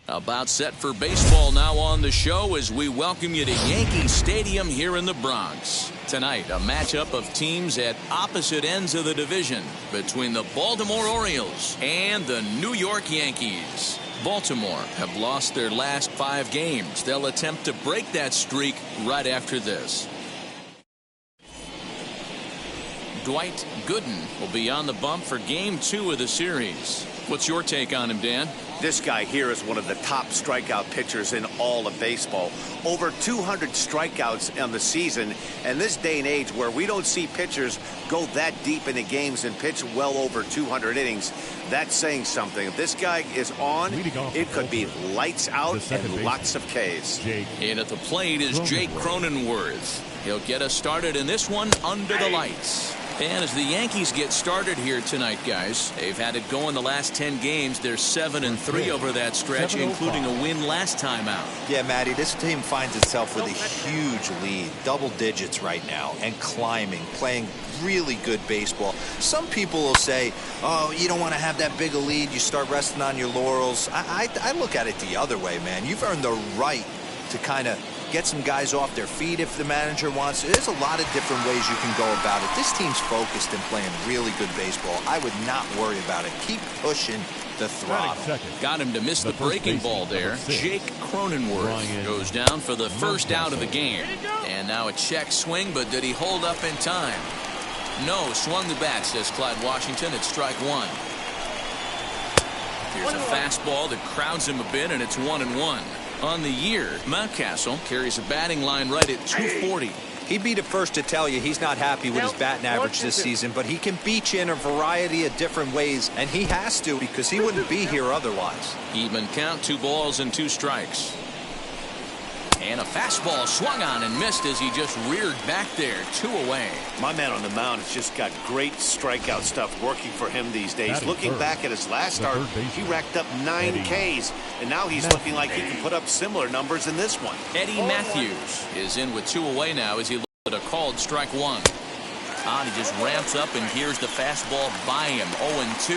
About set for baseball now on the show as we welcome you to Yankee Stadium here in the Bronx. Tonight, a matchup of teams at opposite ends of the division between the Baltimore Orioles and the New York Yankees. Baltimore have lost their last 5 games. They'll attempt to break that streak right after this. Dwight Gooden will be on the bump for Game 2 of the series. What's your take on him, Dan? This guy here is one of the top strikeout pitchers in all of baseball. Over 200 strikeouts on the season. And this day and age where we don't see pitchers go that deep into games and pitch well over 200 innings, that's saying something. If this guy is on, it could be lights out and lots of Ks. And at the plate is Jake Cronenworth. He'll get us started in this one under the lights. And as the Yankees get started here tonight, guys, they've had it going the last 10 games. They're 7-3 over that stretch, including a win last time out. Yeah, Matty, this team finds itself with a huge lead, double digits right now, and climbing, playing really good baseball. Some people will say, oh, you don't want to have that big a lead. You start resting on your laurels. I look at it the other way, man. You've earned the right to kind of get some guys off their feet if the manager wants. There's a lot of different ways you can go about it. This team's focused and playing really good baseball. I would not worry about it. Keep pushing the throttle. Got him to miss the breaking ball there. Jake Cronenworth goes down for the first out of the game. And now a check swing, but did he hold up in time? No, swung the bat, says Clyde Washington. It's strike 1. Here's a fastball that crowds him a bit, and it's 1-1. On the year, Mountcastle carries a batting line right at 240. He'd be the first to tell you he's not happy with his batting average this season, but he can beat you in a variety of different ways, and he has to because he wouldn't be here otherwise. Even count, 2 balls and 2 strikes. And a fastball swung on and missed as he just reared back there, 2 away. My man on the mound has just got great strikeout stuff working for him these days. Looking back at his last start, he racked up 9 Ks, and now he's looking like he can put up similar numbers in this one. Eddie Matthews is in with 2 away now as he looks at a called strike 1. He just ramps up, and here's the fastball by him, 0-2.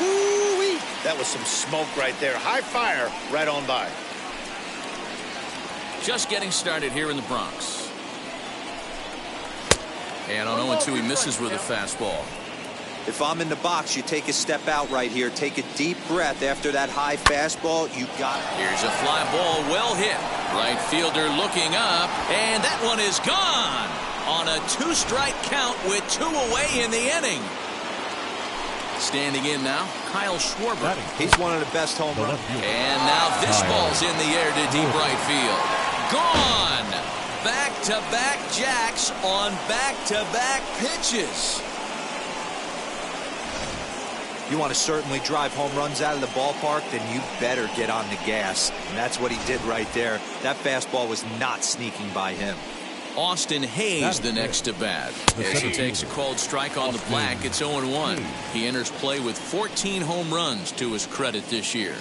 Woo-wee. That was some smoke right there. High fire right on by. Just getting started here in the Bronx. And on 0-2, he misses with a fastball. If I'm in the box, you take a step out right here. Take a deep breath after that high fastball. You got it. Here's a fly ball, well hit. Right fielder looking up, and that one is gone on a 2-strike count with 2 away in the inning. Standing in now, Kyle Schwarber. He's one of the best home runs. And now this ball's in the air to deep right field. Gone! Back-to-back jacks on back-to-back pitches. You want to certainly drive home runs out of the ballpark, then you better get on the gas. And that's what he did right there. That fastball was not sneaking by him. Austin Hayes the next to bat as he takes a called strike on the black. It's 0-1. He enters play with 14 home runs to his credit this year.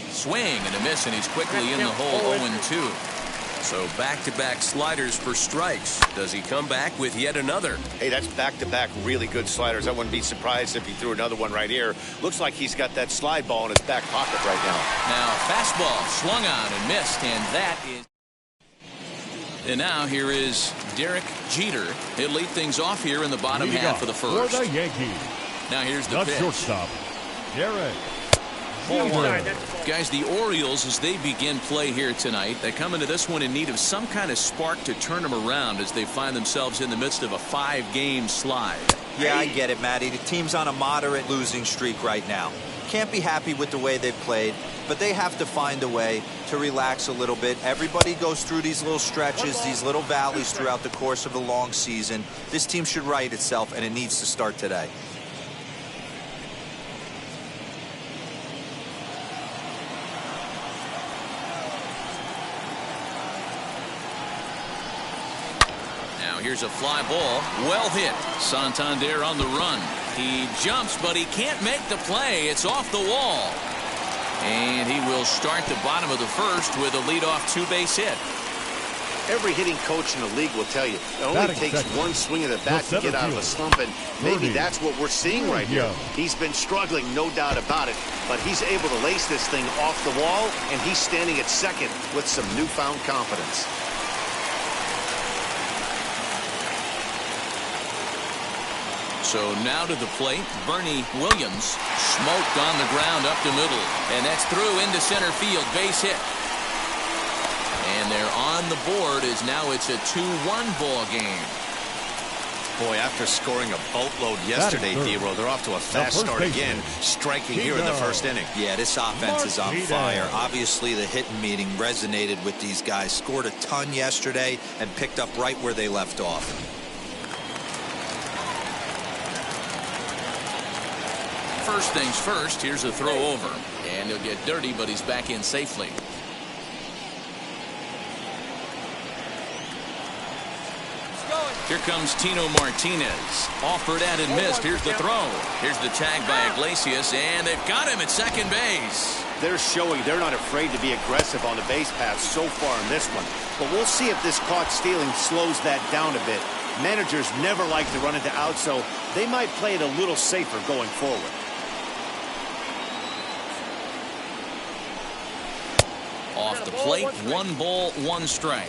Swing and a miss, and he's quickly in the hole. 0-2. So back-to-back sliders for strikes. Does he come back with yet another? Hey, that's back-to-back really good sliders. I wouldn't be surprised if he threw another one right here. Looks like he's got that slide ball in his back pocket right now. Now fastball swung on and missed, and that is. And now here is Derek Jeter. He'll lead things off here in the bottom half of the first. For the Yankees. Now here's the pitch. Shortstop, Derek. Guys, the Orioles, as they begin play here tonight, they come into this one in need of some kind of spark to turn them around as they find themselves in the midst of a 5-game slide. Yeah, I get it, Matty. The team's on a moderate losing streak right now. Can't be happy with the way they've played, but they have to find a way to relax a little bit. Everybody goes through these little stretches, these little valleys throughout the course of a long season. This team should right itself, and it needs to start today. Now here's a fly ball. Well hit. Santander on the run. He jumps, but he can't make the play. It's off the wall. And he will start the bottom of the first with a leadoff two-base hit. Every hitting coach in the league will tell you it only takes one swing of the bat to get out of a slump, and maybe that's what we're seeing right here. He's been struggling, no doubt about it, but he's able to lace this thing off the wall, and he's standing at second with some newfound confidence. So now to the plate, Bernie Williams, smoked on the ground up the middle, and that's through into center field, base hit. And they're on the board as now it's a 2-1 ball game. Boy, after scoring a boatload yesterday, D-Row, they're off to a fast start again, striking here in the first inning. Yeah, this offense is on fire. Obviously, the hitting meeting resonated with these guys. Scored a ton yesterday and picked up right where they left off. First things first, here's a throw over. And he'll get dirty, but he's back in safely. Here comes Tino Martinez. Offered at and missed. Here's the throw. Here's the tag by Iglesias, and they've got him at second base. They're showing they're not afraid to be aggressive on the base path so far in this one. But we'll see if this caught stealing slows that down a bit. Managers never like to run into outs, so they might play it a little safer going forward. Off the plate, 1 ball, 1 strike.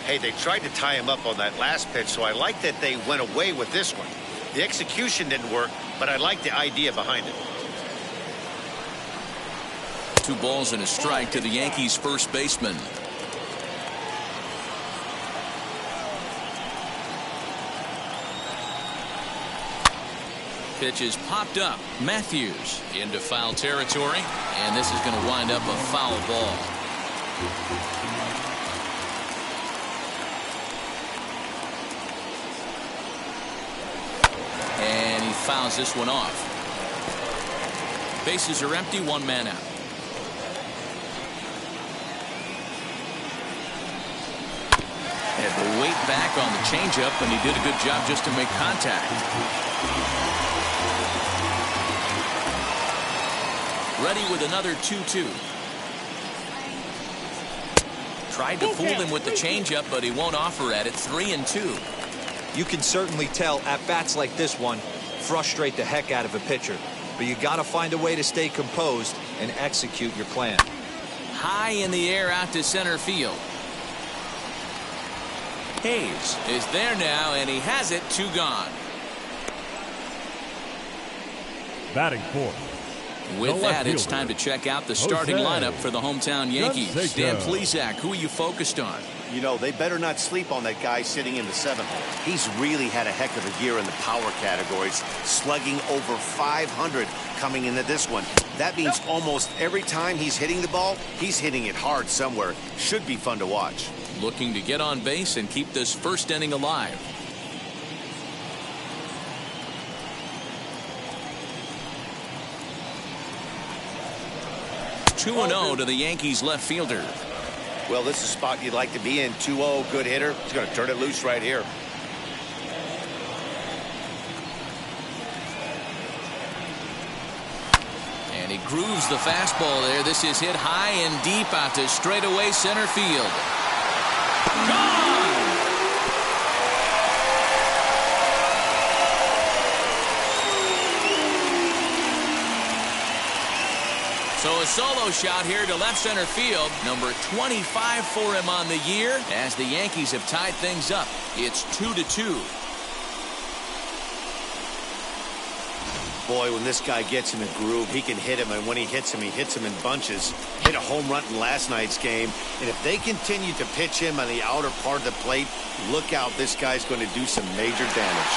Hey, they tried to tie him up on that last pitch, so I like that they went away with this one. The execution didn't work, but I like the idea behind it. 2 balls and a strike to the Yankees' first baseman. Pitch is popped up. Matthews into foul territory, and this is going to wind up a foul ball. And he fouls this one off. Bases are empty, 1 man out. Had the weight back on the changeup, and he did a good job just to make contact. Ready with another 2-2. Tried to fool him with the changeup, but he won't offer at it. 3-2. You can certainly tell at-bats like this one frustrate the heck out of a pitcher. But you got to find a way to stay composed and execute your plan. High in the air out to center field. Hayes is there now, and he has it. 2 gone. Batting fourth. With that, it's time to check out the starting lineup for the hometown Yankees. Dan Plesac, who are you focused on? You know, they better not sleep on that guy sitting in the 7th hole. He's really had a heck of a year in the power categories, slugging over 500 coming into this one. That means almost every time he's hitting the ball, he's hitting it hard somewhere. Should be fun to watch. Looking to get on base and keep this first inning alive. 2-0 to the Yankees left fielder. Well, this is a spot you'd like to be in. 2-0, good hitter. He's going to turn it loose right here. And he grooves the fastball there. This is hit high and deep out to straightaway center field. Gone! So a solo shot here to left center field. Number 25 for him on the year as the Yankees have tied things up. It's 2-2. Boy, when this guy gets in a groove, he can hit him, and when he hits him in bunches. Hit a home run in last night's game, and if they continue to pitch him on the outer part of the plate, look out, this guy's going to do some major damage.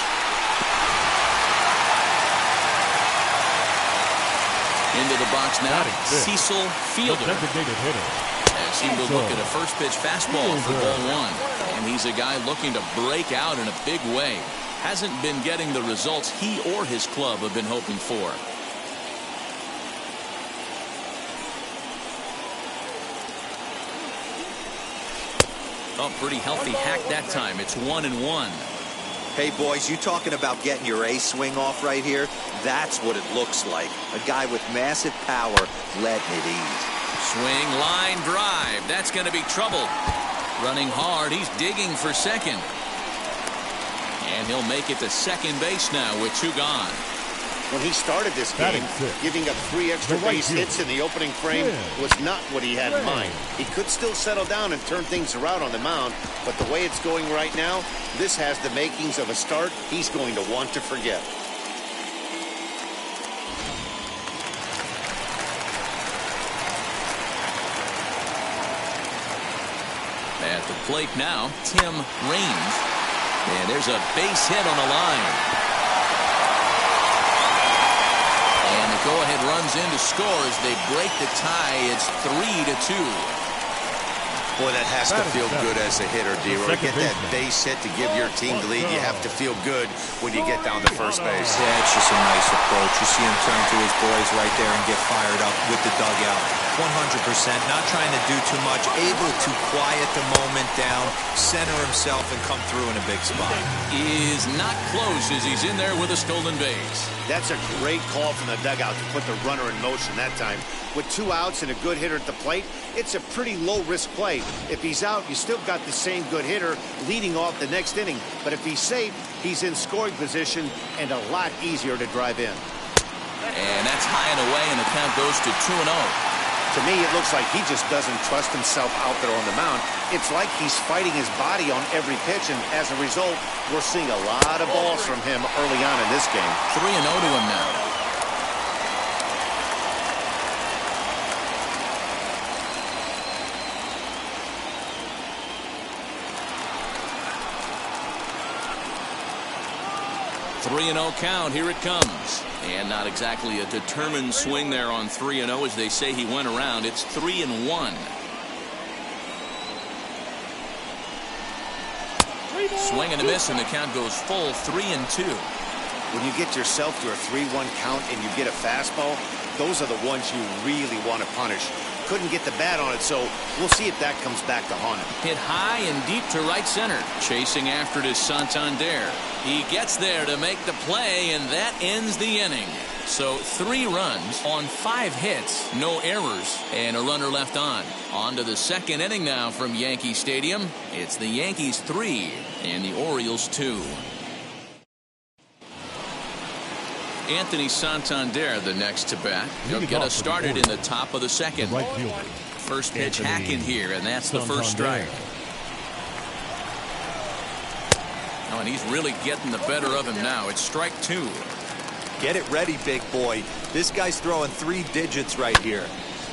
box now, Cecil Fielder. Designated hitter. As he will look at a first pitch fastball for ball one. And he's a guy looking to break out in a big way. Hasn't been getting the results he or his club have been hoping for. Oh, pretty healthy hack that time. It's 1-1. Hey, boys, you talking about getting your A swing off right here? That's what it looks like. A guy with massive power letting it eat. Swing, line drive. That's going to be trouble. Running hard. He's digging for second. And he'll make it to second base now with 2 gone. When he started this game, giving up 3 extra base hits in the opening frame was not what he had in mind. He could still settle down and turn things around on the mound, but the way it's going right now, this has the makings of a start he's going to want to forget. At the plate now, Tim Raines. And there's a base hit on the line. And the go-ahead runs in to score as they break the tie. It's 3-2. Boy, that has to feel good as a hitter, D-Roy. Get that base hit to give your team the lead. You have to feel good when you get down to first base. Yeah, it's just a nice approach. You see him turn to his boys right there and get fired up with the dugout. 100%, not trying to do too much, able to quiet the moment down, center himself, and come through in a big spot. Is not close as he's in there with a stolen base. That's a great call from the dugout to put the runner in motion that time. With 2 outs and a good hitter at the plate, it's a pretty low-risk play. If he's out, you still got the same good hitter leading off the next inning. But if he's safe, he's in scoring position and a lot easier to drive in. And that's high and away, and the count goes to 2-0. To me, it looks like he just doesn't trust himself out there on the mound. It's like he's fighting his body on every pitch, and as a result, we're seeing a lot of balls from him early on in this game. 3-0 to him now. Three-0 count. Here it comes. And not exactly a determined swing there on 3-0 as they say he went around. It's 3-1. Swing and a miss, and the count goes full 3-2. When you get yourself to a 3-1 count and you get a fastball, those are the ones you really want to punish. Couldn't get the bat on it, so we'll see if that comes back to haunt him. Hit high and deep to right center. Chasing after it is Santander. He gets there to make the play, and that ends the inning. So 3 runs on 5 hits, no errors, and a runner left on. On to the second inning now from Yankee Stadium. It's the Yankees 3 and the Orioles 2. Anthony Santander, the next to bat. He'll get us started in the top of the second. First pitch hacking here, and that's the first strike. Oh, and he's really getting the better of him now. It's strike 2. Get it ready, big boy. This guy's throwing 3 digits right here.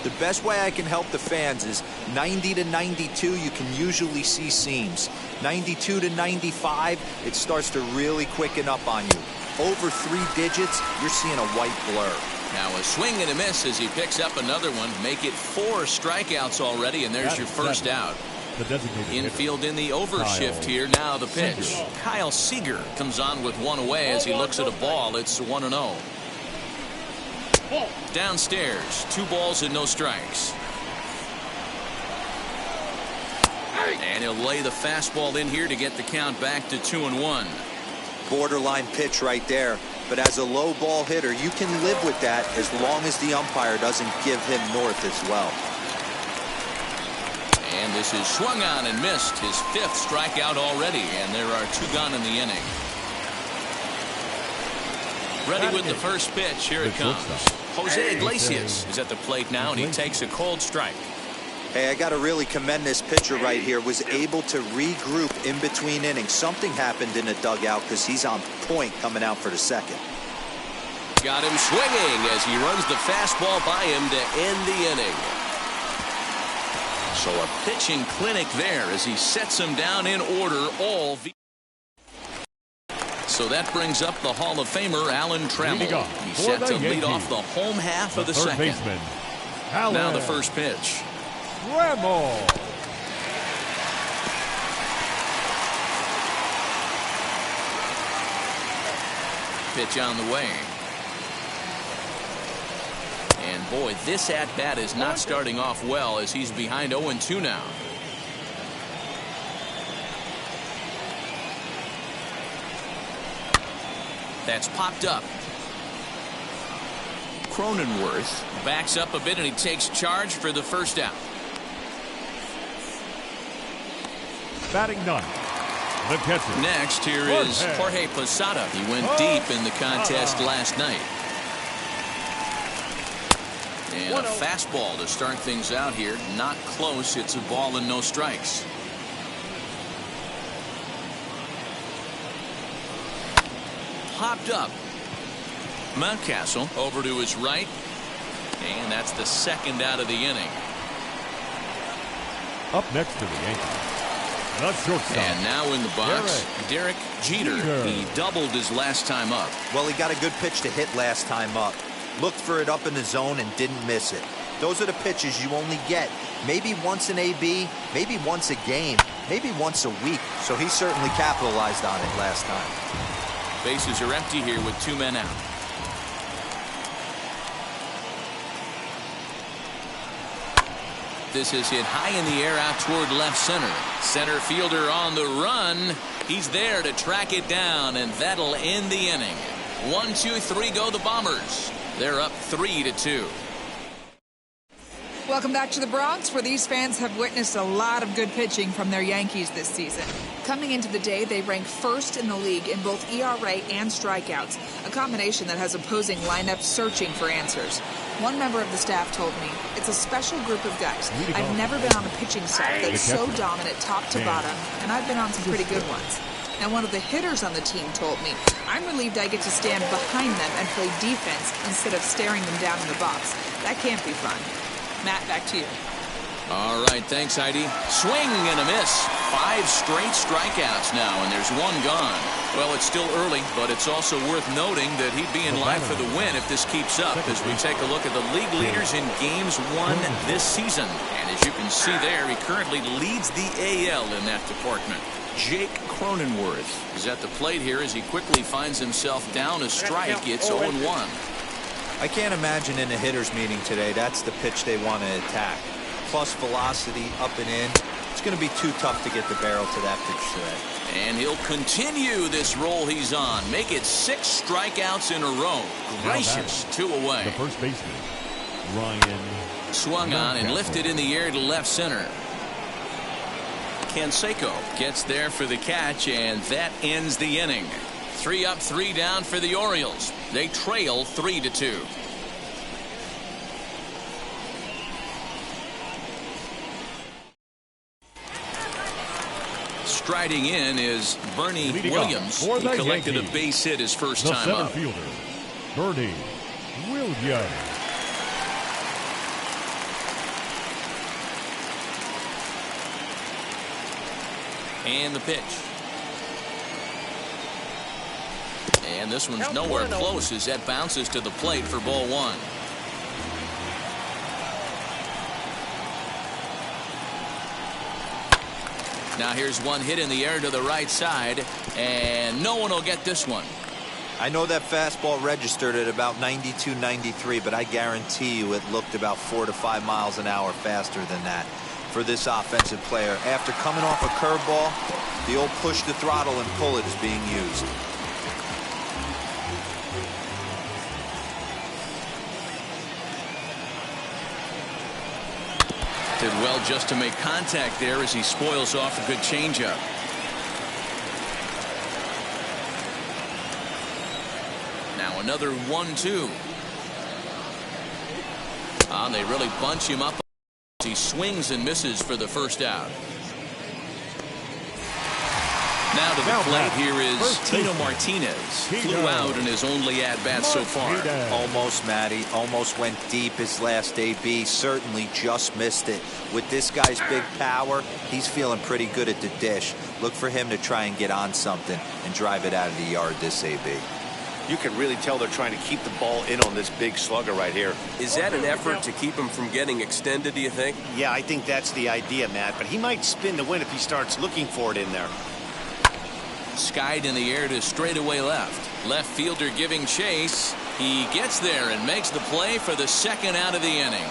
The best way I can help the fans is 90 to 92, you can usually see seams. 92 to 95, it starts to really quicken up on you. Over 3 digits, you're seeing a white blur. Now a swing and a miss as he picks up another one. Make it 4 strikeouts already, and there's your first out. Infield in the overshift here. Now the pitch. Kyle Seager comes on with 1 away as he looks at a ball. It's 1-0. Downstairs, 2 balls and no strikes. And he'll lay the fastball in here to get the count back to 2-1. Borderline pitch right there. But as a low ball hitter, you can live with that as long as the umpire doesn't give him north as well. And this is swung on and missed. His 5th strikeout already, and there are 2 gone in the inning. Ready with the first pitch. Here it comes. Jose Iglesias is at the plate now, and he takes a cold strike. Hey, I got to really commend this pitcher right here. Was able to regroup in between innings. Something happened in the dugout because he's on point coming out for the second. Got him swinging as he runs the fastball by him to end the inning. So a pitching clinic there as he sets him down in order. So that brings up the Hall of Famer Alan Trammell. He's set to lead off the home half of the second. Baseman, now the first pitch. Trammell. Pitch on the way. And boy, this at-bat is not starting off well as he's behind 0-2 now. That's popped up. Cronenworth backs up a bit and he takes charge for the first out. Batting ninth, the catcher. Next, here is Jorge Posada. He went deep in the contest last night. And a fastball to start things out here. Not close. It's a ball and no strikes. Popped up. Mountcastle over to his right. And that's the second out of the inning. Up next to the Yankees, the shortstop. And now in the box, Derek Jeter. He doubled his last time up. Well, he got a good pitch to hit last time up. Looked for it up in the zone and didn't miss it. Those are the pitches you only get maybe once an AB, maybe once a game, maybe once a week. So he certainly capitalized on it last time. Bases are empty here with 2 men out. This is hit high in the air out toward left center. Center fielder on the run. He's there to track it down, and that'll end the inning. 1, 2, 3 go the Bombers. They're up 3-2. Welcome back to the Bronx, where these fans have witnessed a lot of good pitching from their Yankees this season. Coming into the day, they rank first in the league in both ERA and strikeouts, a combination that has opposing lineups searching for answers. One member of the staff told me, it's a special group of guys. I've never been on a pitching staff that's so dominant top to bottom, and I've been on some pretty good ones. And one of the hitters on the team told me, I'm relieved I get to stand behind them and play defense instead of staring them down in the box. That can't be fun. Matt, back to you. All right, thanks, Heidi. Swing and a miss. 5 straight strikeouts now, and there's 1 gone. Well, it's still early, but it's also worth noting that he'd be in line for the win if this keeps up as we take a look at the league leaders in games won this season. And as you can see there, he currently leads the AL in that department. Jake Cronenworth is at the plate here as he quickly finds himself down a strike. It's 0-1. I can't imagine in a hitters meeting today that's the pitch they want to attack. Plus velocity up and in. It's going to be too tough to get the barrel to that pitch today. And he'll continue this roll he's on. Make it 6 strikeouts in a row. Gracious, 2 away. The first baseman, Ryan. Swung on and lifted in the air to left center. Canseco gets there for the catch, and that ends the inning. 3 up, 3 down for the Orioles. They trail 3-2. Striding in is Bernie Williams. He collected a base hit his first time up. The center fielder, Bernie Williams. And the pitch. And this one's nowhere close as that bounces to the plate for ball 1. Now here's one hit in the air to the right side, and no one will get this one. I know that fastball registered at about 92, 93, but I guarantee you it looked about 4 to 5 miles an hour faster than that for this offensive player. After coming off a curveball, the old push the throttle and pull it is being used. Did well just to make contact there as he spoils off a good changeup. Now another 1-2. They really bunch him up. He swings and misses for the first out. Now to the Now plate, batting, here is first Tino baseman, Martinez. Tino. Flew out in his only at-bat so far. Martinez. Almost, Matty. Almost went deep his last AB. Certainly just missed it. With this guy's big power, he's feeling pretty good at the dish. Look for him to try and get on something and drive it out of the yard this AB. You can really tell they're trying to keep the ball in on this big slugger right here. Is that an effort to keep him from getting extended, do you think? Yeah, I think that's the idea, Matt. But he might spin the win if he starts looking for it in there. Skied in the air to straightaway left. Left fielder giving chase. He gets there and makes the play for the second out of the inning.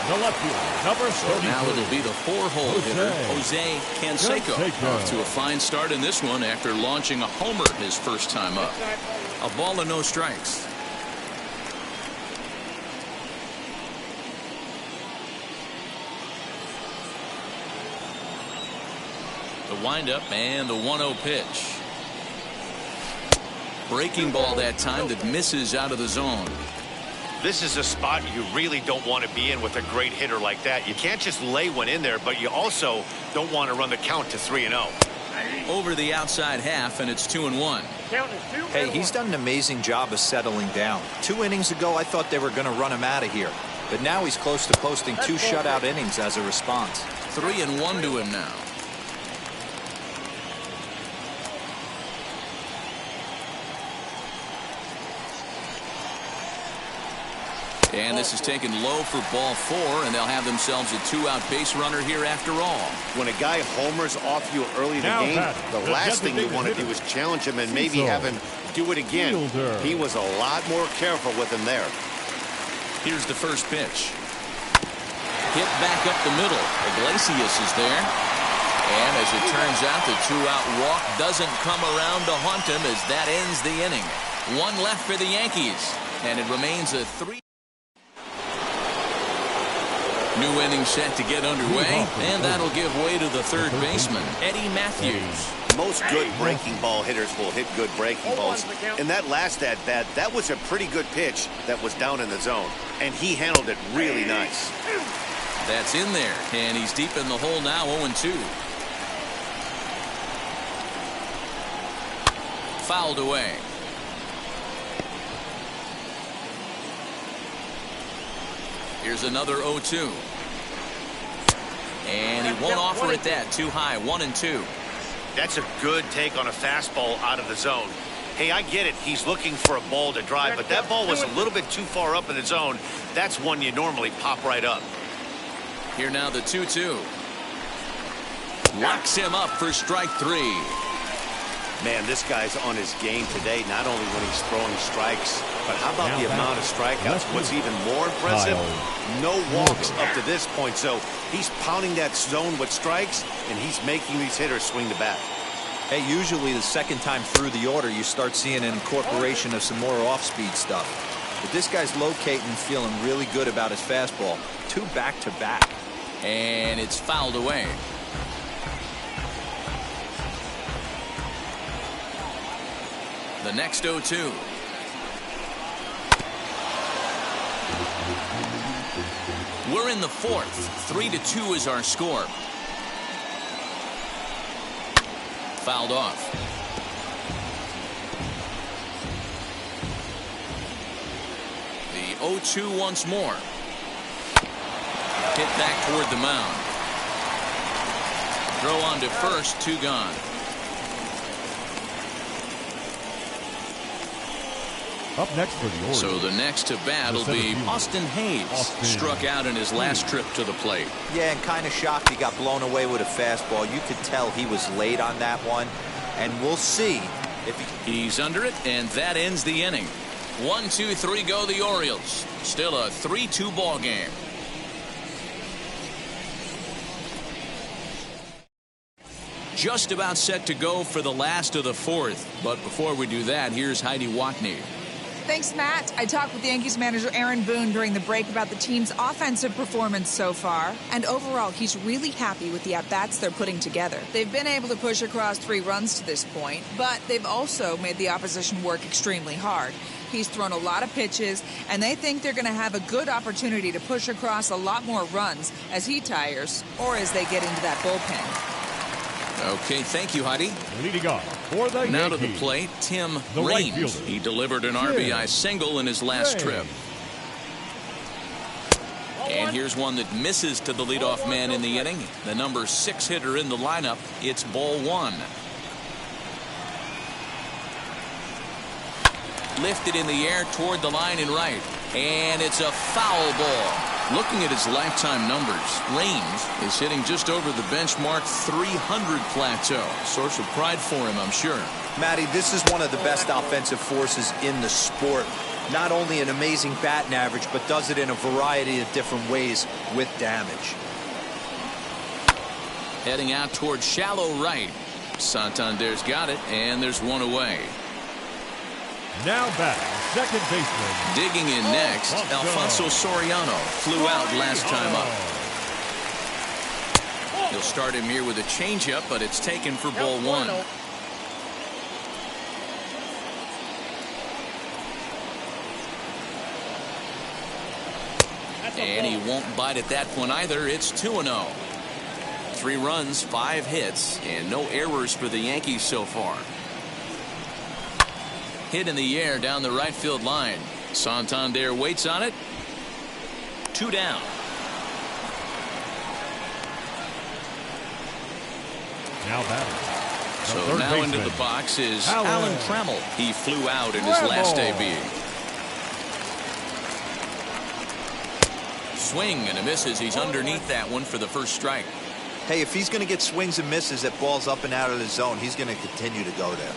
The left fielder, number 33. Now it'll be the four-hole hitter, Jose Canseco. Off to a fine start in this one after launching a homer his first time up. A ball and no strikes. The windup and the 1-0 pitch. Breaking ball that time that misses out of the zone. This is a spot you really don't want to be in with a great hitter like that. You can't just lay one in there, but you also don't want to run the count to 3-0. Over the outside half, and it's 2-1. Hey, he's done an amazing job of settling down. 2 innings ago, I thought they were going to run him out of here. But now he's close to posting 2 shutout innings as a response. 3-1 to him now. And this is taken low for ball 4, and they'll have themselves a 2-out base runner here after all. When a guy homers off you early in the game, the last thing you want to do is challenge him and maybe have him do it again. He was a lot more careful with him there. Here's the first pitch. Hit back up the middle. Iglesias is there. And as it turns out, the 2-out walk doesn't come around to haunt him as that ends the inning. 1 left for the Yankees, and it remains a 3. New inning set to get underway, and that'll give way to the third baseman, Eddie Matthews. Most good breaking ball hitters will hit good breaking balls. In that last at-bat, that was a pretty good pitch that was down in the zone, and he handled it really nice. That's in there, and he's deep in the hole now, 0-2. Fouled away. Here's another 0-2. And he won't offer it that. Too high. 1-2. That's a good take on a fastball out of the zone. Hey, I get it. He's looking for a ball to drive, but that ball was a little bit too far up in the zone. That's one you normally pop right up. Here now the 2-2. Locks him up for strike 3. Man, this guy's on his game today, not only when he's throwing strikes, but how about the amount of strikeouts? What's even more impressive, no walks up to this point. So he's pounding that zone with strikes, and he's making these hitters swing the bat. Hey, usually the second time through the order, you start seeing an incorporation of some more off-speed stuff. But this guy's locating and feeling really good about his fastball. 2 back-to-back. And it's fouled away. The next 0-2. We're in the 4th. 3-2 is our score. Fouled off. The 0-2 once more. Hit back toward the mound. Throw on to first, 2 gone. Up next for the Orioles. So the next to bat will be Austin Hayes. Struck out in his last trip to the plate. Yeah, and kind of shocked he got blown away with a fastball. You could tell he was late on that one. And we'll see if he's under it, and that ends the inning. 1, 2, 3 go the Orioles. Still a 3-2 ball game. Just about set to go for the last of the 4th. But before we do that, here's Heidi Watney. Thanks, Matt. I talked with Yankees manager Aaron Boone during the break about the team's offensive performance so far. And overall, he's really happy with the at-bats they're putting together. They've been able to push across 3 runs to this point, but they've also made the opposition work extremely hard. He's thrown a lot of pitches, and they think they're going to have a good opportunity to push across a lot more runs as he tires or as they get into that bullpen. Okay, thank you, Heidi. Leading off for the Now Yankees, to the plate, Tim the right Raines. fielder, He delivered an Tim RBI single in his last Raines. trip. And here's one that misses to the leadoff man in the inning. The number 6 hitter in the lineup. It's ball 1. Lifted in the air toward the line and right. And it's a foul ball. Looking at his lifetime numbers, Raines is hitting just over the benchmark 300 plateau. Source of pride for him, I'm sure. Matty, this is one of the best offensive forces in the sport. Not only an amazing batting average, but does it in a variety of different ways with damage. Heading out toward shallow right. Santander's got it, and there's one away. Now batting, second baseman. Digging in next, Alfonso Soriano flew out last time up. He'll start him here with a changeup, but it's taken for ball 1. And he won't bite at that one either. It's 2-0. 3 runs, 5 hits, and no errors for the Yankees so far. Hit in the air down the right field line. Santander waits on it. 2 down. Now batting. So now into the box is Alan Trammell. He flew out in his last debut. Swing and a miss as he's underneath that one for the first strike. Hey, if he's going to get swings and misses at balls up and out of the zone, he's going to continue to go there.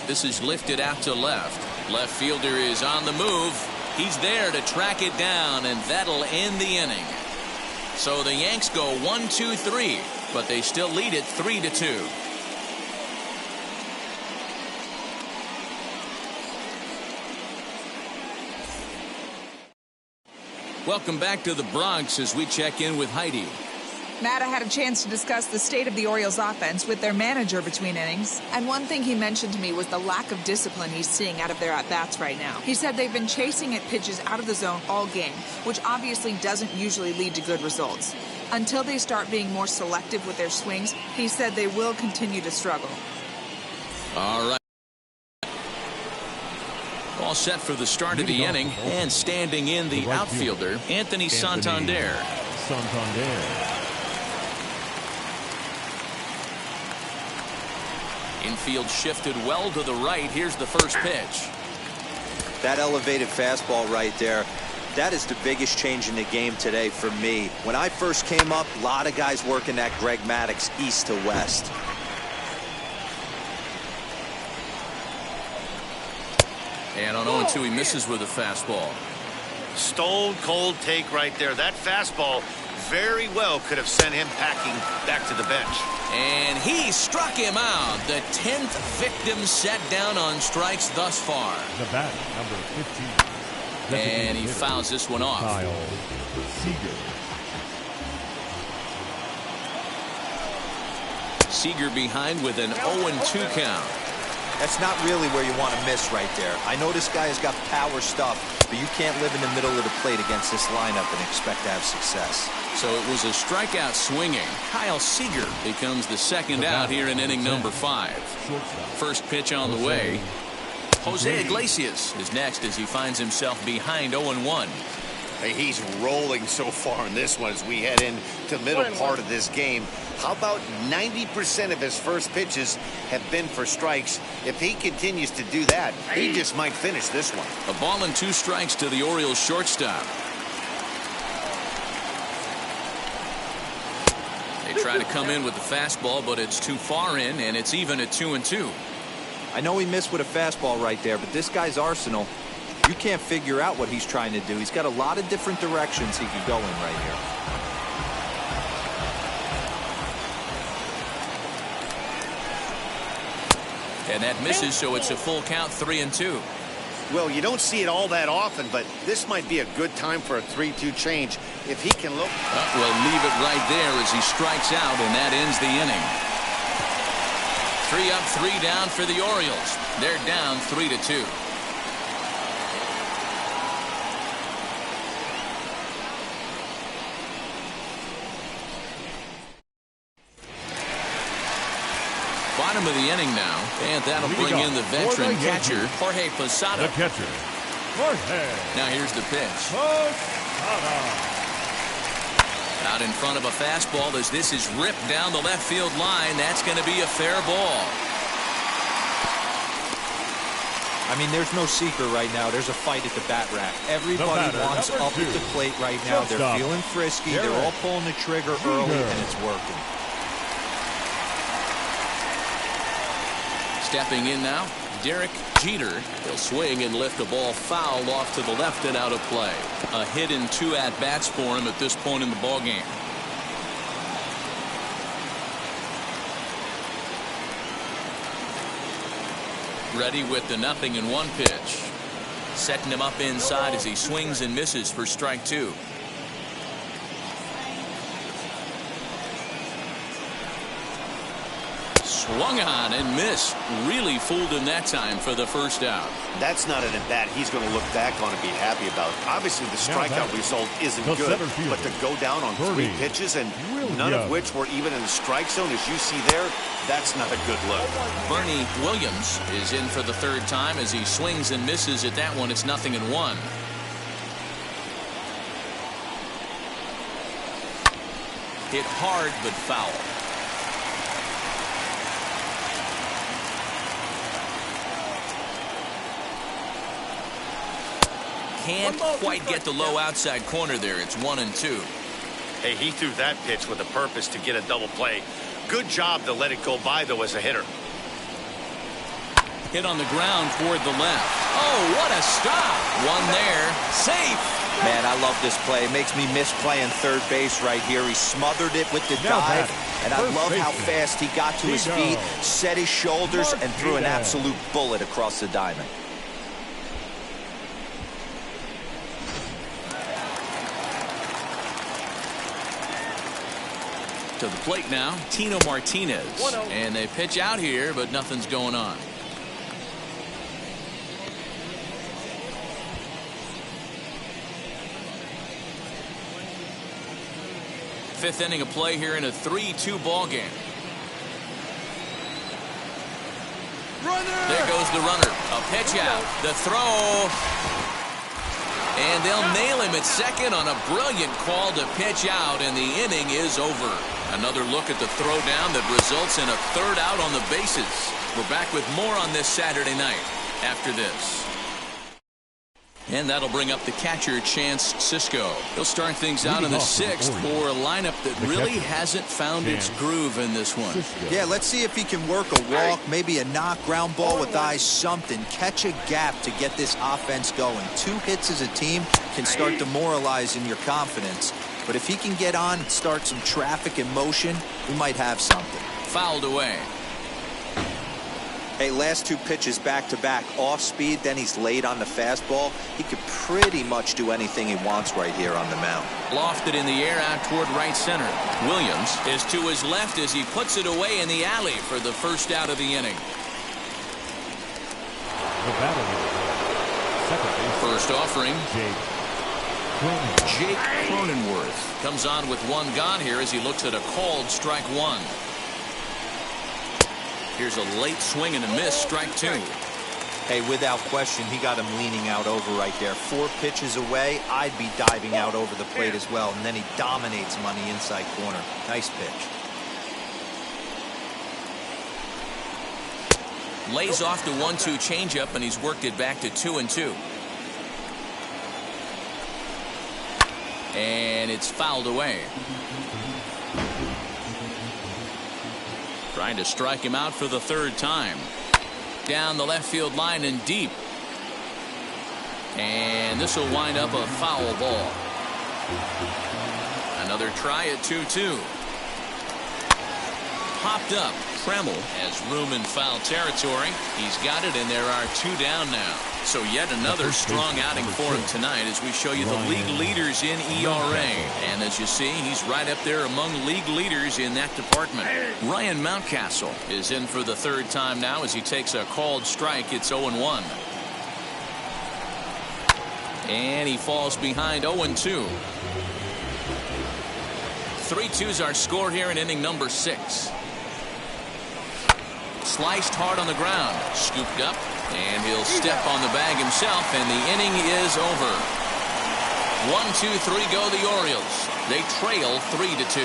This is lifted out to left. Left fielder is on the move. He's there to track it down, and that'll end the inning. So the Yanks go 1-2-3, but they still lead it 3-2. Welcome back to the Bronx as we check in with Heidi. Matt, I had a chance to discuss the state of the Orioles offense with their manager between innings. And one thing he mentioned to me was the lack of discipline he's seeing out of their at-bats right now. He said they've been chasing at pitches out of the zone all game, which obviously doesn't usually lead to good results. Until they start being more selective with their swings, he said they will continue to struggle. All right. All set for the start of the inning, and standing in the outfielder, Anthony Santander. Infield shifted well to the right. Here's the first pitch. That elevated fastball right there, that is the biggest change in the game today for me. When I first came up, a lot of guys working that Greg Maddux east to west. And on 0-2, he misses with a fastball. Stone cold take right there. That fastball very well could have sent him packing back to the bench. And he struck him out. The 10th victim set down on strikes thus far. The bat, number 15. And he fouls this one off. Kyle Seager behind with an 0-2 count. That's not really where you want to miss right there. I know this guy has got power stuff, but you can't live in the middle of the plate against this lineup and expect to have success. So it was a strikeout swinging. Kyle Seager becomes the second out here in inning number 5. First pitch on the way. Jose Iglesias is next as he finds himself behind 0-1. Hey, he's rolling so far in this one as we head into the middle part of this game. How about 90% of his first pitches have been for strikes? If he continues to do that, he just might finish this one. A ball and 2 strikes to the Orioles shortstop. They try to come in with the fastball, but it's too far in, and it's even at 2-2. I know he missed with a fastball right there, but this guy's arsenal, you can't figure out what he's trying to do. He's got a lot of different directions he could go in right here. And that misses, so it's a full count, 3-2. Well, you don't see it all that often, but this might be a good time for a 3-2 change if he can look. We'll leave it right there as he strikes out, and that ends the inning. 3 up, 3 down for the Orioles. They're down 3-2. Bottom of the inning now, and that'll bring in the veteran catcher, Jorge Posada. The catcher, Jorge. Now here's the pitch. Posada. Out in front of a fastball as this is ripped down the left field line. That's going to be a fair ball. I mean, there's no secret right now. There's a fight at the bat rack. Everybody wants up at the plate right now. They're feeling frisky. They're all pulling the trigger early, and it's working. Stepping in now, Derek Jeter. He'll swing and lift a ball foul off to the left and out of play. A hit and 2 at-bats for him at this point in the ballgame. Ready with the 0-1 pitch. Setting him up inside as he swings and misses for strike 2. Swung on and missed. Really fooled him that time for the first out. That's not an at-bat he's going to look back on and be happy about. Obviously, the strikeout result isn't good, but to go down on 3 pitches and none of which were even in the strike zone, as you see there, that's not a good look. Bernie Williams is in for the 3rd time as he swings and misses at that one. It's 0-1. Hit hard but foul. Can't quite get the low outside corner there. It's 1-2. Hey, he threw that pitch with a purpose to get a double play. Good job to let it go by, though, as a hitter. Hit on the ground toward the left. Oh, what a stop. One there. Safe. Man, I love this play. It makes me miss playing third base right here. He smothered it with the dive, and I love how fast he got to his feet, set his shoulders, and threw an absolute bullet across the diamond. To the plate now, Tino Martinez. And they pitch out here, but nothing's going on. Fifth inning of play here in a 3-2 ball game. There goes the runner. A pitch out. The throw. And they'll nail him at second on a brilliant call to pitch out, and the inning is over. Another look at the throw down that results in a 3rd out on the bases. We're back with more on this Saturday night after this. And that'll bring up the catcher, Chance Sisco. He'll start things out in the 6th for a lineup that really hasn't found its groove in this one. Yeah, let's see if he can work a walk, maybe a knock, ground ball with eyes, something. Catch a gap to get this offense going. 2 hits as a team can start demoralizing your confidence. But if he can get on and start some traffic in motion, we might have something. Fouled away. Hey, last 2 pitches back-to-back, off speed, then he's late on the fastball. He could pretty much do anything he wants right here on the mound. Lofted in the air out toward right center. Williams is to his left as he puts it away in the alley for the 1st out of the inning. First offering. Jake Cronenworth comes on with 1 gone here as he looks at a called strike 1. Here's a late swing and a miss, strike 2. Hey, without question, he got him leaning out over right there. 4 pitches away, I'd be diving out over the plate as well, and then he dominates him on the inside corner. Nice pitch. Lays off the 1-2 changeup, and he's worked it back to 2-2. And it's fouled away. Trying to strike him out for the 3rd time. Down the left field line and deep. And this will wind up a foul ball. Another try at 2-2. Popped up. Tremmel has room in foul territory. He's got it, and there are 2 down now. So yet another strong outing for him tonight as we show you the league leaders in ERA. And as you see, he's right up there among league leaders in that department. Ryan Mountcastle is in for the 3rd time now as he takes a called strike. It's 0-1. And he falls behind 0-2. 3-2's our score here in inning number 6. Sliced hard on the ground. Scooped up. And he'll step on the bag himself, and the inning is over. 1-2-3 go the Orioles. They trail 3-2.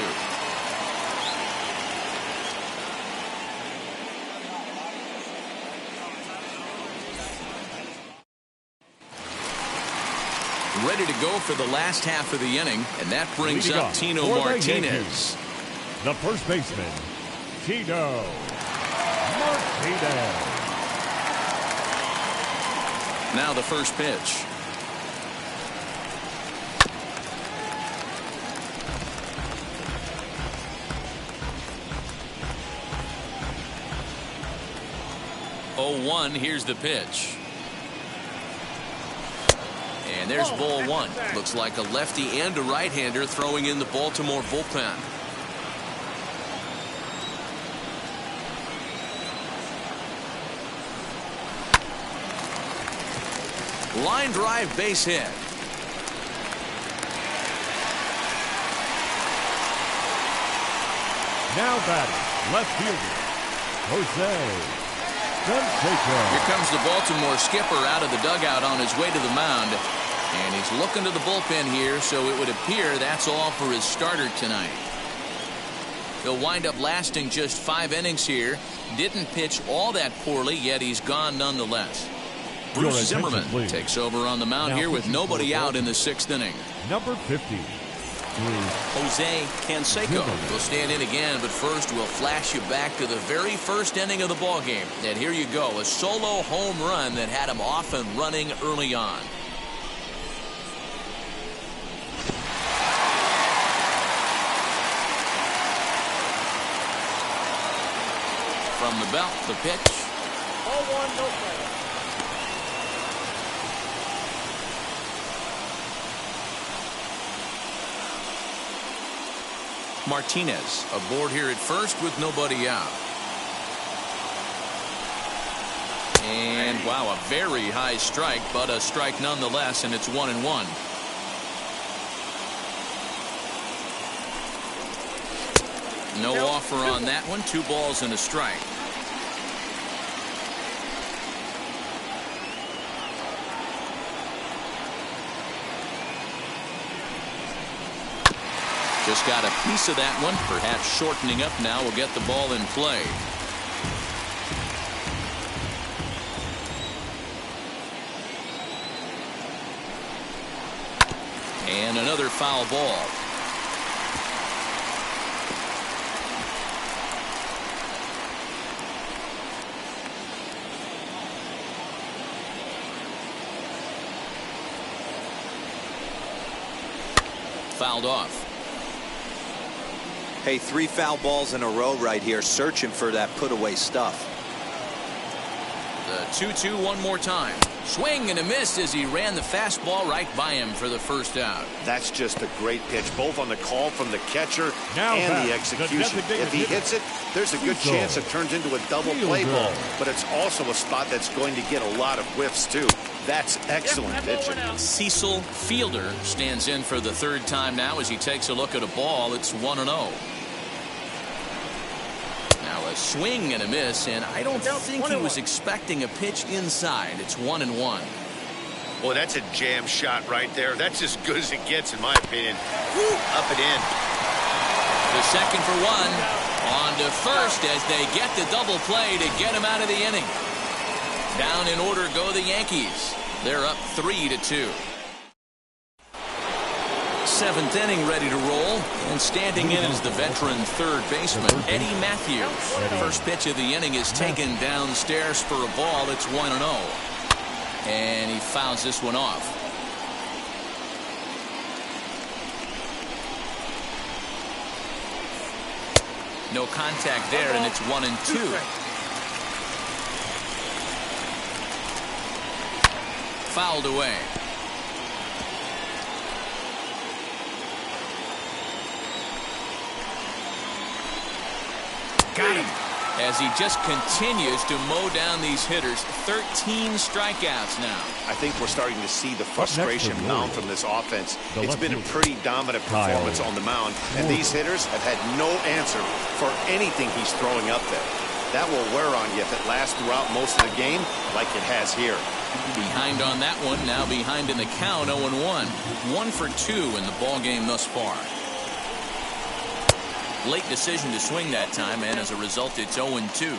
Ready to go for the last half of the inning, and that brings up Tino Martinez. The first baseman, Tino Martinez. Now the first pitch. Oh, 1, here's the pitch. And there's ball 1. Looks like a lefty and a right-hander throwing in the Baltimore bullpen. Line drive, base hit. Now batting, left fielder, Jose Canseco. Here comes the Baltimore skipper out of the dugout on his way to the mound. And he's looking to the bullpen here, so it would appear that's all for his starter tonight. He'll wind up lasting just 5 innings here. Didn't pitch all that poorly, yet he's gone nonetheless. Bruce Zimmerman takes over on the mound here with nobody out in the 6th inning. Number 50. Jose Canseco will stand in again, but first we'll flash you back to the very first inning of the ball game. And here you go, a solo home run that had him off and running early on. From the belt, the pitch. 0-1, no play. Martinez aboard here at first with nobody out. And wow, a very high strike, but a strike nonetheless, and it's 1-1. No offer on that one. 2 balls and a strike. Just got a piece of that one, perhaps shortening up now. Will get the ball in play. And another foul ball. Fouled off. Hey, 3 foul balls in a row right here, searching for that put-away stuff. The 2-2 one more time. Swing and a miss as he ran the fastball right by him for the first out. That's just a great pitch, both on the call from the catcher now and the execution. If he hits it, there's a good chance it turns into a double play ball. But it's also a spot that's going to get a lot of whiffs, too. That's excellent pitching. Cecil Fielder stands in for the 3rd time now as he takes a look at a ball. It's 1-0. Now a swing and a miss, and I don't think he was expecting a pitch inside. It's 1-1. Well, that's a jam shot right there. That's as good as it gets, in my opinion. Woo, up and in. The second for 1. On to first as they get the double play to get him out of the inning. Down in order go the Yankees. They're up 3-2. 7th inning ready to roll, and standing in is the veteran 3rd baseman Eddie Matthews. First pitch of the inning is taken downstairs for a ball. It's 1-0, and he fouls this one off. No contact there, and it's 1-2. Fouled away. Got him. As he just continues to mow down these hitters. 13 strikeouts now. I think we're starting to see the frustration mount from this offense. It's been a pretty dominant performance on the mound, and these hitters have had no answer for anything he's throwing up there. That will wear on you if it lasts throughout most of the game like it has here. Behind on that one, now behind in the count, 0-1. 1 for 2 in the ball game thus far. Late decision to swing that time, and as a result, it's 0-2.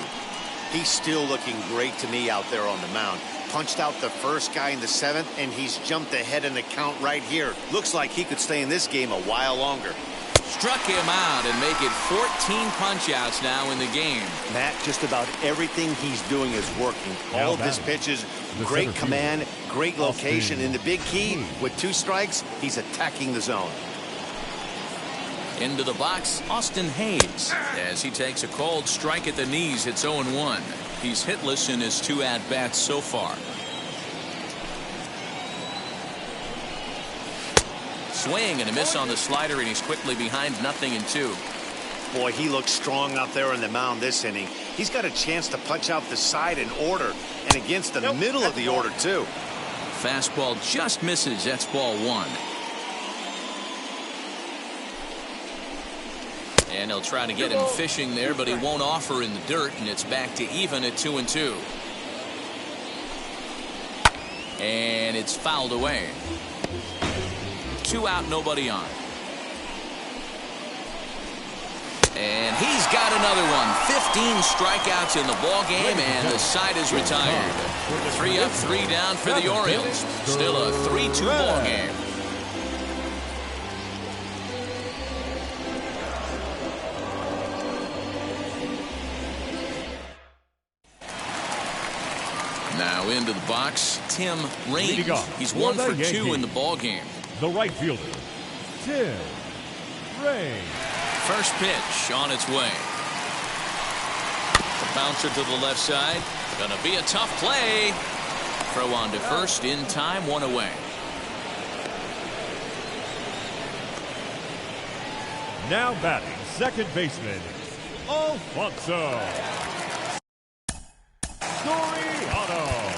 He's still looking great to me out there on the mound. Punched out the first guy in the 7th, and he's jumped ahead in the count right here. Looks like he could stay in this game a while longer. Struck him out and make it 14 punch-outs now in the game. Matt, just about everything he's doing is working. All of his pitches, great command, great location, and the big key, with 2 strikes, he's attacking the zone. Into the box, Austin Hayes, as he takes a cold strike at the knees. It's 0-1. He's hitless in his 2 at-bats so far. Swing and a miss on the slider, and he's quickly behind 0-2. Boy, he looks strong out there on the mound this inning. He's got a chance to punch out the side in order, and against the middle of the order, too. Fastball just misses. That's ball 1. And he'll try to get him fishing there, but he won't offer in the dirt, and it's back to even at 2-2. And it's fouled away. 2 out, nobody on. And he's got another one. 15 strikeouts in the ball game, and the side is retired. 3 up, 3 down for the Orioles. Still a 3-2 ball game. Now into the box, Tim Raines. He's 1 for 2 in the ball game. The right fielder, Tim Raines. First pitch on its way. The bouncer to the left side. Gonna be a tough play. Throw on to first in time, 1 away. Now batting, second baseman, Alfonso Soriano.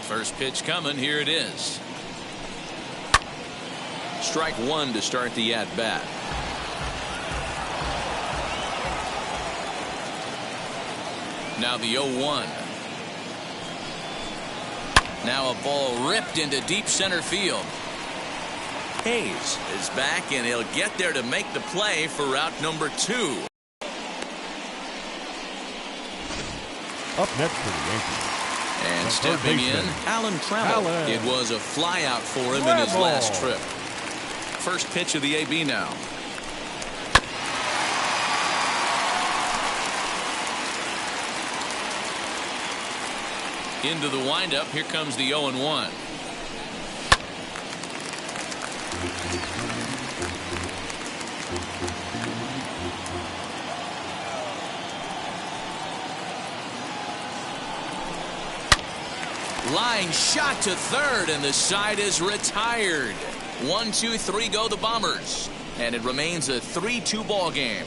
First pitch coming. Here it is. Strike 1 to start the at-bat. Now the 0-1. Now a ball ripped into deep center field. Hayes is back, and he'll get there to make the play for route number 2. Up next for the Yankees. And stepping in, Alan Trammell. It was a flyout for him in his last trip. First pitch of the AB now. Into the windup. Here comes the 0-1. Line shot to third, and the side is retired. 1, 2, 3 go the Bombers, and it remains a 3-2 ball game.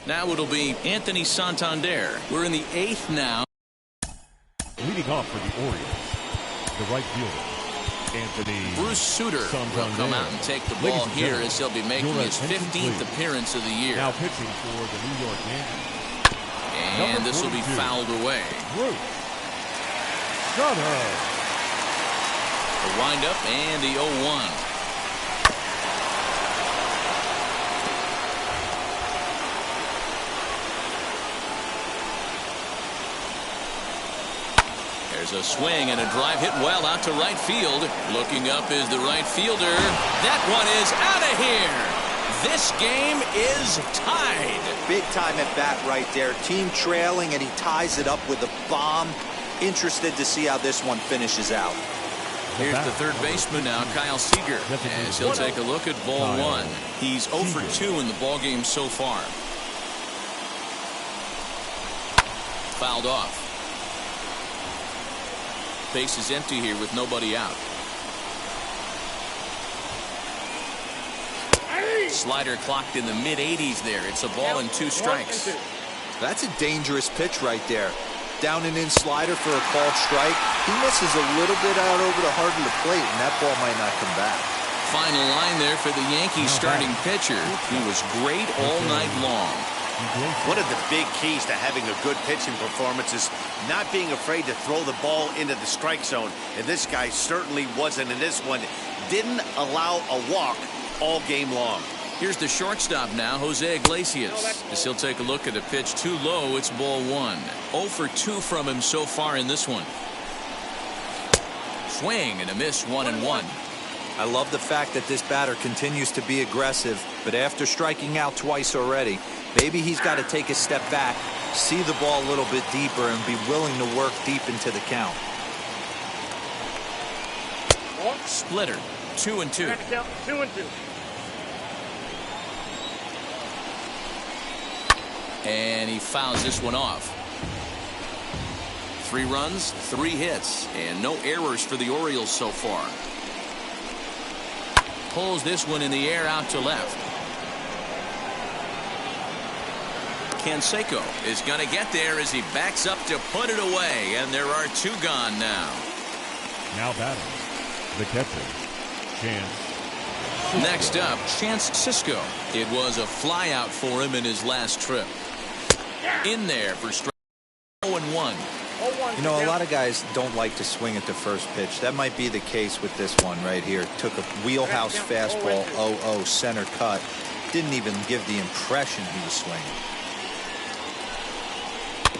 Now it'll be Anthony Santander. We're in the 8th now. Leading off for the Orioles, the right fielder, Anthony Bruce Sutter will come out and take the ball here as he'll be making his 15th appearance of the year. Now pitching for the New York Yankees. And this will be fouled away. Bruce Sutter. The windup and the 0-1. There's a swing and a drive hit well out to right field. Looking up is the right fielder. That one is out of here. This game is tied. Big time at bat right there. Team trailing, and he ties it up with a bomb. Interested to see how this one finishes out. Here's the third baseman now, Kyle Seager, as he'll take a look at ball 1. He's 0 for 2 in the ball game so far. Fouled off. Base is empty here with nobody out. Slider clocked in the mid-80s there. It's a ball and 2 strikes. That's a dangerous pitch right there. Down and in slider for a called strike. He misses a little bit out over the heart of the plate, and that ball might not come back. Final line there for the Yankees starting pitcher. He was great all night long. One of the big keys to having a good pitching performance is not being afraid to throw the ball into the strike zone. And this guy certainly wasn't in this one. Didn't allow a walk all game long. Here's the shortstop now, Jose Iglesias. As he'll take a look at a pitch too low, it's ball one. 0 for 2 from him so far in this one. Swing and a miss, 1-1. I love the fact that this batter continues to be aggressive, but after striking out twice already, maybe he's got to take a step back, see the ball a little bit deeper, and be willing to work deep into the count. Splitter, 2-2. 2-2. And he fouls this one off. 3 runs, 3 hits, and no errors for the Orioles so far. Pulls this one in the air out to left. Canseco is going to get there as he backs up to put it away, and there are 2 gone now. Now batting, the catcher, Chance. Next up, Chance Sisco. It was a flyout for him in his last trip. In there for strike 0-1. You know, a lot of guys don't like to swing at the first pitch. That might be the case with this one right here. Took a wheelhouse fastball, 0-0, center cut. Didn't even give the impression he was swinging.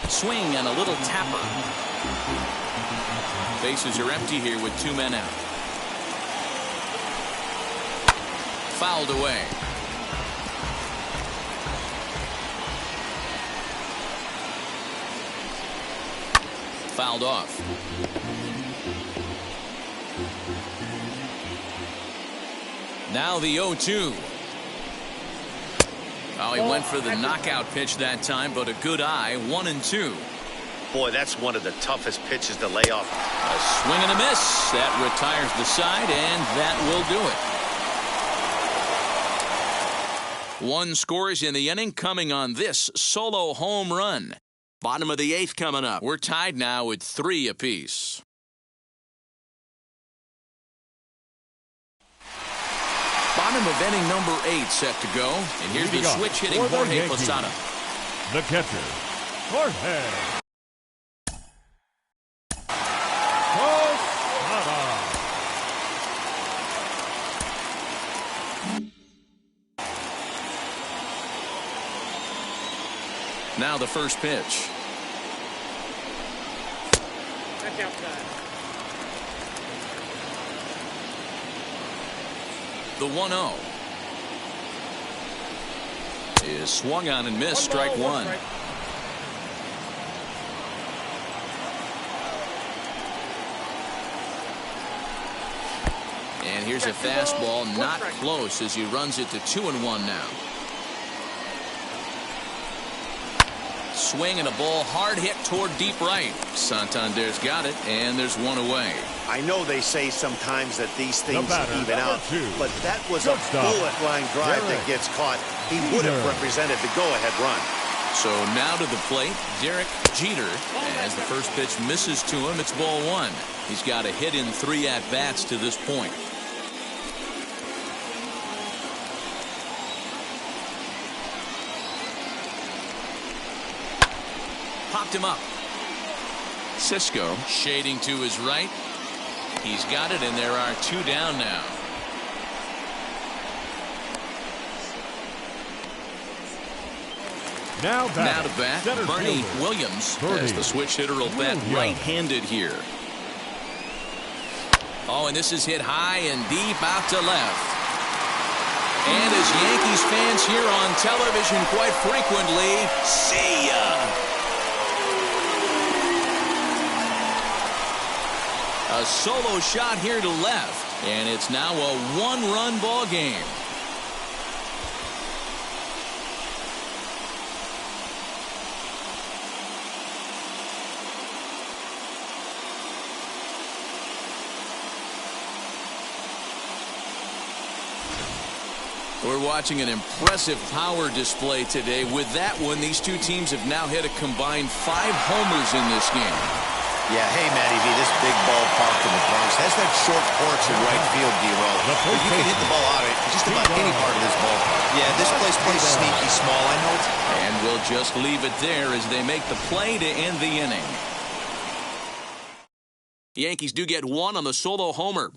Swing and a little tapper. Bases are empty here with 2 men out. Fouled away. Fouled off. Now the 0-2. Oh, he went for the knockout pitch that time, but a good eye. 1-2. Boy, that's one of the toughest pitches to lay off. A swing and a miss. That retires the side, and that will do it. 1 scores in the inning coming on this solo home run. Bottom of the 8th coming up. We're tied now at 3 apiece. Bottom of inning number 8 set to go. And here's the switch hitting Jorge Posada. The catcher, Jorge Posada. Now the first pitch. That's outside. The 1-0 is swung on and missed. Strike 1. And here's a fastball, not close, as he runs it to 2-1 now. Swing and a ball hard hit toward deep right. Santander's got it, and there's 1 away. I know they say sometimes that these things even out, but that was a bullet line drive that gets caught. He would have represented the go-ahead run. So now to the plate, Derek Jeter. As the first pitch misses to him, it's ball 1. He's got a hit in 3 at-bats to this point. Popped him up. Sisco shading to his right. He's got it, and there are 2 down now. Now to bat, Bernie Williams, as the switch hitter will bat right-handed here. Oh, and this is hit high and deep out to left. And as Yankees fans hear on television quite frequently, see ya! A solo shot here to left, and it's now a 1-run ball game. We're watching an impressive power display today. With that one, these two teams have now hit a combined 5 homers in this game. Yeah, hey, Matty V, this big ballpark in the Bronx has that short porch in right field, D-Roll. But you can hit the ball out of just about any part of this ballpark. Yeah, this place plays sneaky small. I know it's... And we'll just leave it there as they make the play to end the inning. Yankees do get one on the solo homer.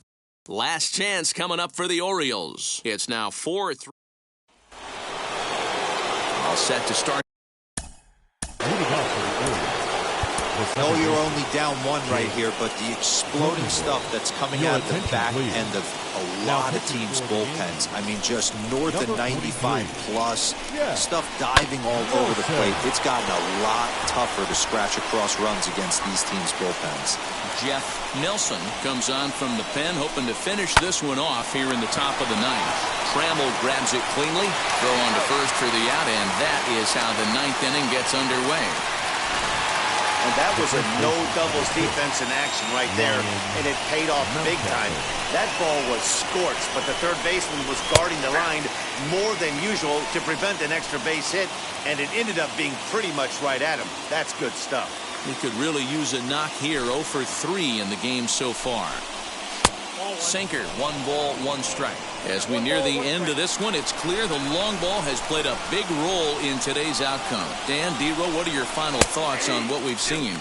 Last chance coming up for the Orioles. It's now 4-3. All set to start. No, you're only down 1 right here, but the exploding stuff that's coming out of the back end of a lot of teams' bullpens. I mean, just north of 95 plus, stuff diving all over the plate. It's gotten a lot tougher to scratch across runs against these teams' bullpens. Jeff Nelson comes on from the pen, hoping to finish this one off here in the top of the 9th. Trammell grabs it cleanly, throw on to first for the out, and that is how the 9th inning gets underway. And that was a no-doubles defense in action right there, and it paid off big time. That ball was scorched, but the third baseman was guarding the line more than usual to prevent an extra base hit, and it ended up being pretty much right at him. That's good stuff. He could really use a knock here. 0 for 3 in the game so far. Sinker, 1 ball, 1 strike. As we near the end of this one, it's clear the long ball has played a big role in today's outcome. Dan, D-Row, what are your final thoughts on what we've seen?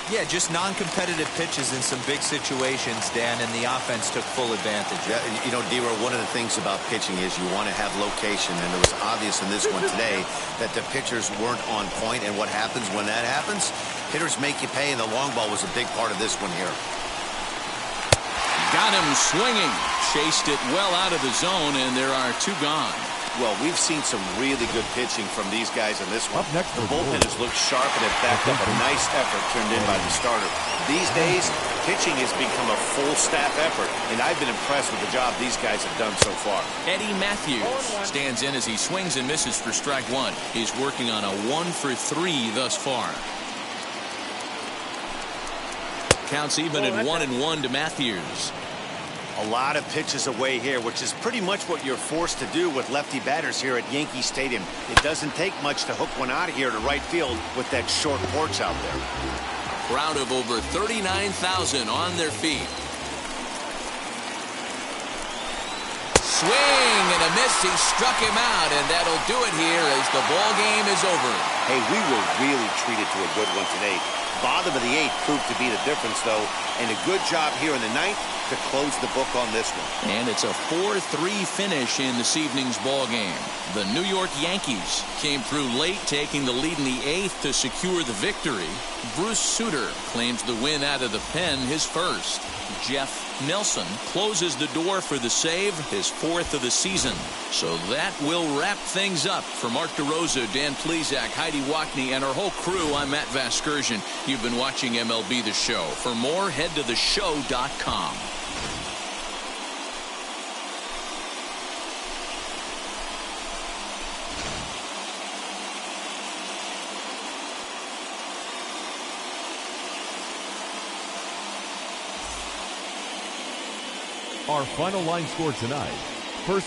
Yeah, just non-competitive pitches in some big situations, Dan, and the offense took full advantage. Yeah, you know, D-Row, one of the things about pitching is you want to have location, and it was obvious in this one today that the pitchers weren't on point, and what happens when that happens? Hitters make you pay, and the long ball was a big part of this one here. Got him swinging. Chased it well out of the zone, and there are 2 gone. Well, we've seen some really good pitching from these guys in this one. The bullpen has looked sharp and have backed up a nice effort turned in by the starter. These days, pitching has become a full staff effort, and I've been impressed with the job these guys have done so far. Eddie Matthews stands in as he swings and misses for strike 1. He's working on a 1 for 3 thus far. Counts even at 1-1 to Matthews. A lot of pitches away here, which is pretty much what you're forced to do with lefty batters here at Yankee Stadium. It doesn't take much to hook one out of here to right field with that short porch out there. A crowd of over 39,000 on their feet. Swing and a miss. He struck him out, and that'll do it here as the ball game is over. Hey, we were really treated to a good one today. Bottom of the 8th proved to be the difference, though, and a good job here in the 9th to close the book on this one. And it's a 4-3 finish in this evening's ball game. The New York Yankees came through late, taking the lead in the 8th to secure the victory. Bruce Sutter claims the win out of the pen, his first. Jeff Nelson closes the door for the save, his 4th of the season. So that will wrap things up. For Mark DeRosa, Dan Plesac, Heidi Wackney, and our whole crew, I'm Matt Vasgersian. You've been watching MLB The Show. For more, head to theshow.com. Our final line score tonight. First